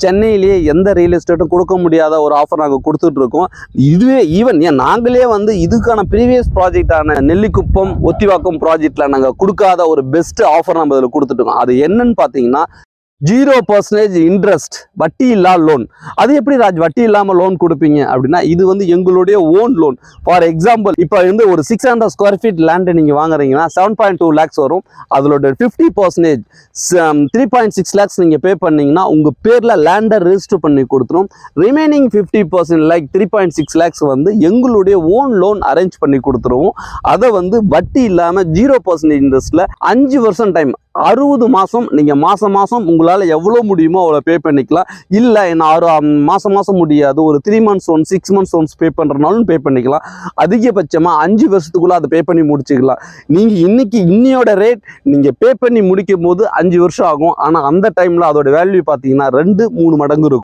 சென்னையிலேயே எந்த ரியல் எஸ்டேட்டும் கொடுக்க முடியாத ஒரு ஆஃபர் நாங்கள் கொடுத்துட்ருக்கோம். இதுவே ஈவன் நாங்களே வந்து இதுக்கான ப்ரீவியஸ் ப்ராஜெக்டான நெல்லிக்குப்பம் ஒத்திவாக்கம் ப்ராஜெக்டில் நாங்கள் கொடுக்காத ஒரு பெஸ்ட் ஆஃபர் நம்ம இதில் கொடுத்துட்ருக்கோம். அது என்னன்னு பார்த்தீங்கன்னா 0% இன்ட்ரெஸ்ட், வட்டி இல்லா லோன். அது எப்படி ராஜ் வட்டி இல்லாமல் லோன் கொடுப்பீங்க அப்படின்னா, இது வந்து எங்களுடைய ஓன் லோன். ஃபார் எக்ஸாம்பிள், இப்போ வந்து ஒரு 600 ஸ்கொயர் ஃபீட் லேண்டு நீங்கள் வாங்குறீங்கன்னா 7.2 லேக்ஸ் வரும். அதோட 50% 3.6 லேக்ஸ் நீங்கள் பே பண்ணீங்கன்னா உங்கள் பேரில் லேண்டை ரெஜிஸ்டர் பண்ணி கொடுத்துரும். ரிமைனிங் 50% லைக் 3.6 லேக்ஸ் வந்து எங்களுடைய ஓன் லோன் அரேஞ்ச் பண்ணி கொடுத்துருவோம். அதை வந்து வட்டி இல்லாமல் 0% இன்ட்ரெஸ்ட்டில் 5 வருஷம் டைம், 60 மாதம் நீங்கள் மாதம் மாதம் உங்களால் எவ்வளோ முடியுமோ அவ்வளோ பே பண்ணிக்கலாம். இல்லை என்ன மாதம் மாதம் முடியாது, ஒரு 3 months once 6 months once pay பண்ணுறனாலும் பே பண்ணிக்கலாம். அதிகபட்சமாக 5 வருஷத்துக்குள்ளே அதை பே பண்ணி முடிச்சுக்கலாம். நீங்கள் இன்னையோட ரேட் நீங்கள் பே பண்ணி முடிக்கும் போது 5 வருஷம் ஆகும். ஆனால் அந்த டைமில் அதோட வேல்யூ பார்த்தீங்கன்னா 2-3 மடங்கு இருக்கும்.